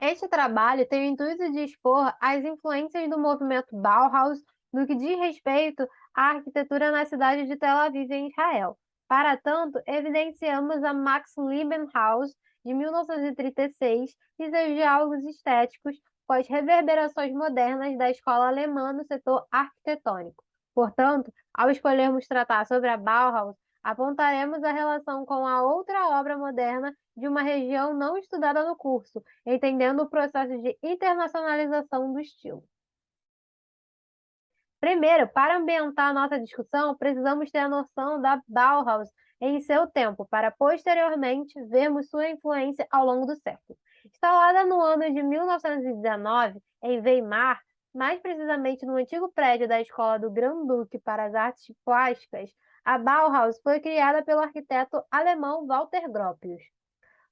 Este trabalho tem o intuito de expor as influências do movimento Bauhaus no que diz respeito à arquitetura na cidade de Tel Aviv, em Israel. Para tanto, evidenciamos a Max Liebenhaus, de 1936, e seus diálogos estéticos com as reverberações modernas da escola alemã no setor arquitetônico. Portanto, ao escolhermos tratar sobre a Bauhaus, apontaremos a relação com a outra obra moderna de uma região não estudada no curso, entendendo o processo de internacionalização do estilo. Primeiro, para ambientar nossa discussão, precisamos ter a noção da Bauhaus em seu tempo, para posteriormente vermos sua influência ao longo do século. Instalada no ano de 1919, em Weimar, mais precisamente no antigo prédio da Escola do Grand-Duque para as Artes Plásticas, a Bauhaus foi criada pelo arquiteto alemão Walter Gropius.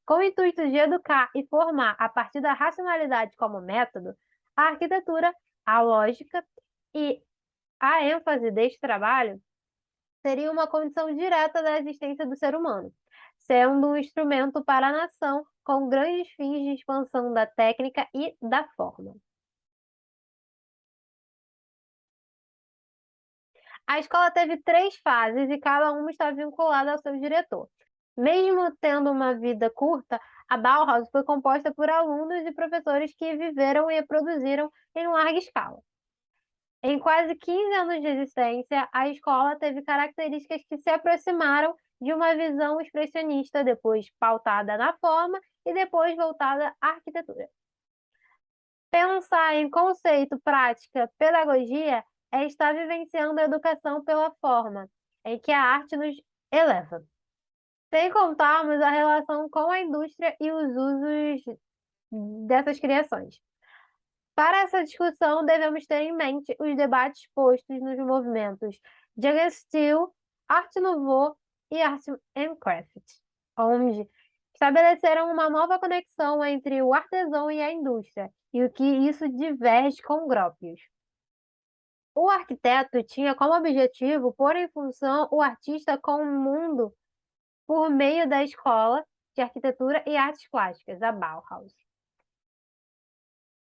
Com o intuito de educar e formar a partir da racionalidade como método, a arquitetura, a lógica e a ênfase deste trabalho seria uma condição direta da existência do ser humano, sendo um instrumento para a nação com grandes fins de expansão da técnica e da forma. A escola teve 3 fases e cada uma está vinculada ao seu diretor. Mesmo tendo uma vida curta, a Bauhaus foi composta por alunos e professores que viveram e produziram em larga escala. Em quase 15 anos de existência, a escola teve características que se aproximaram de uma visão expressionista, depois pautada na forma e depois voltada à arquitetura. Pensar em conceito, prática, pedagogia é estar vivenciando a educação pela forma, em que a arte nos eleva. Sem contarmos a relação com a indústria e os usos dessas criações. Para essa discussão, devemos ter em mente os debates postos nos movimentos Jugendstil, Art Nouveau e Art and Craft, onde estabeleceram uma nova conexão entre o artesão e a indústria, e o que isso diverge com Gropius. O arquiteto tinha como objetivo pôr em função o artista com o mundo por meio da Escola de Arquitetura e Artes Plásticas, a Bauhaus.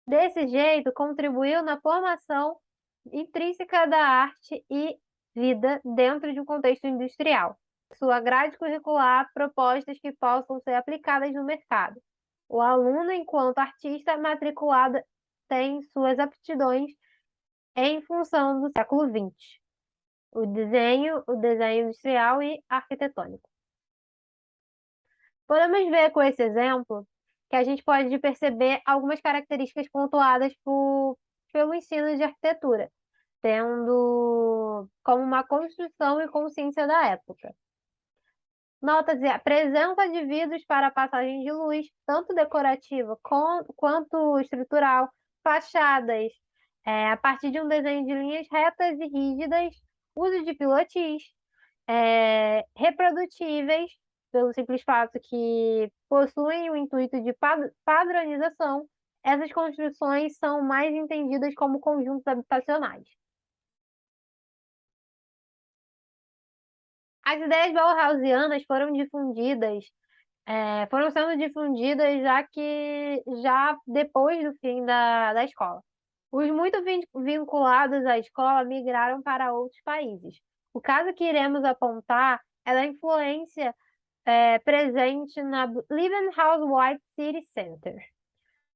Desse jeito, contribuiu na formação intrínseca da arte e vida dentro de um contexto industrial. Sua grade curricular, propostas que possam ser aplicadas no mercado. O aluno, enquanto artista matriculado, tem suas aptidões em função do século XX. O desenho industrial e arquitetônico. Podemos ver com esse exemplo que a gente pode perceber algumas características pontuadas pelo ensino de arquitetura, tendo como uma construção e consciência da época. Nota-se a presença de vidros para a passagem de luz, tanto decorativa quanto estrutural, fachadas, a partir de um desenho de linhas retas e rígidas, uso de pilotis, reprodutíveis, pelo simples fato que possuem o intuito de padronização, essas construções são mais entendidas como conjuntos habitacionais. As ideias bauhausianas foram sendo difundidas já depois do fim da escola. Os muito vinculados à escola migraram para outros países. O caso que iremos apontar é da influência presente na Liebenhaus White City Center.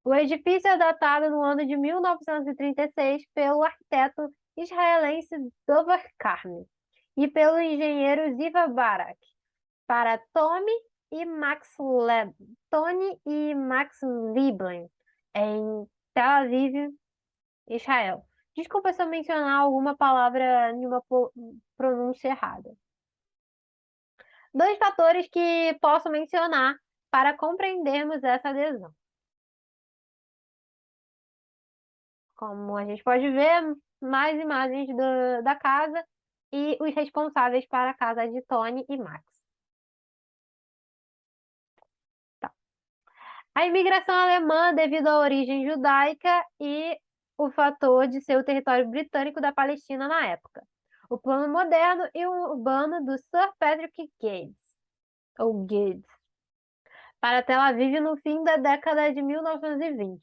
O edifício é datado no ano de 1936 pelo arquiteto israelense Dover Carmen e pelo engenheiro Ziva Barak, para Tony e Max Liebling, em Tel Aviv, Israel. Desculpa se eu mencionar alguma palavra em uma pronúncia errada. 2 fatores que posso mencionar para compreendermos essa adesão. Como a gente pode ver, mais imagens da casa e os responsáveis para a casa de Tony e Max. Tá. A imigração alemã devido à origem judaica e o fator de ser o território britânico da Palestina na época. O plano moderno e urbano do Sir Patrick Guedes, ou Guedes, para Tel Aviv no fim da década de 1920.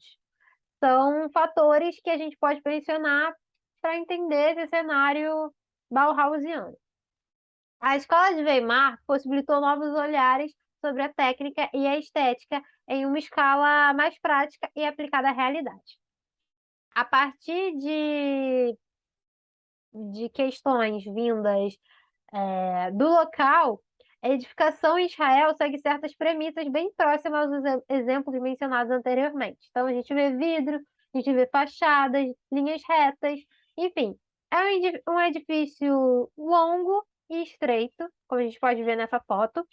São fatores que a gente pode mencionar para entender esse cenário Bauhausiano. A escola de Weimar possibilitou novos olhares sobre a técnica e a estética em uma escala mais prática e aplicada à realidade. A partir de questões vindas do local, a edificação em Israel segue certas premissas bem próximas aos exemplos mencionados anteriormente. Então, a gente vê vidro, a gente vê fachadas, linhas retas, enfim. É um edifício longo e estreito, como a gente pode ver nessa foto.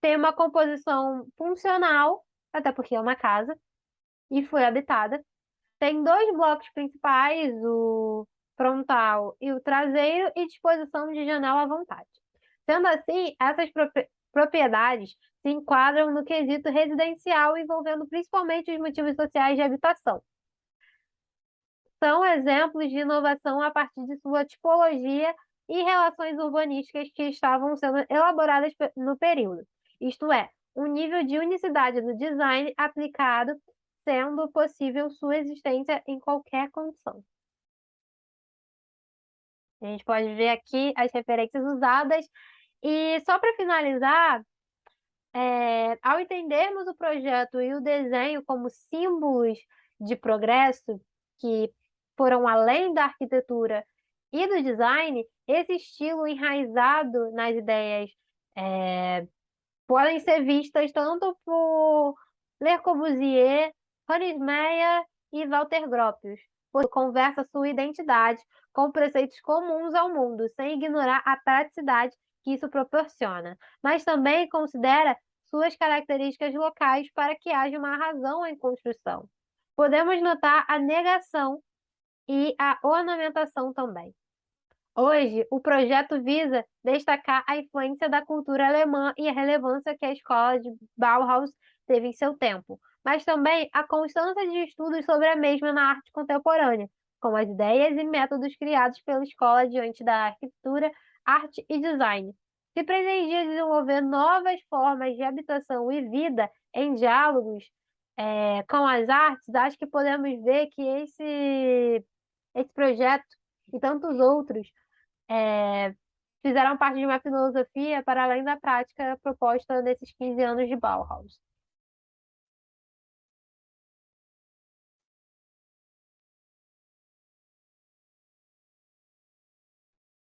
Tem uma composição funcional, até porque é uma casa, e foi habitada. Tem dois blocos principais, o frontal e o traseiro, e disposição de janela à vontade. Sendo assim, essas propriedades se enquadram no quesito residencial, envolvendo principalmente os motivos sociais de habitação. São exemplos de inovação a partir de sua tipologia e relações urbanísticas que estavam sendo elaboradas no período. Isto é, um nível de unicidade do design aplicado, sendo possível sua existência em qualquer condição. A gente pode ver aqui as referências usadas. E só para finalizar, ao entendermos o projeto e o desenho como símbolos de progresso que foram além da arquitetura e do design, esse estilo enraizado nas ideias podem ser vistas tanto por Le Corbusier, Hans Meyer e Walter Gropius, pois conversa sua identidade com preceitos comuns ao mundo, sem ignorar a praticidade que isso proporciona, mas também considera suas características locais para que haja uma razão em construção. Podemos notar a negação e a ornamentação também. Hoje, o projeto visa destacar a influência da cultura alemã e a relevância que a escola de Bauhaus teve em seu tempo, mas também a constância de estudos sobre a mesma na arte contemporânea, como as ideias e métodos criados pela escola diante da arquitetura, arte e design. Se pretendia desenvolver novas formas de habitação e vida em diálogos com as artes, acho que podemos ver que esse projeto e tantos outros fizeram parte de uma filosofia para além da prática proposta nesses 15 anos de Bauhaus.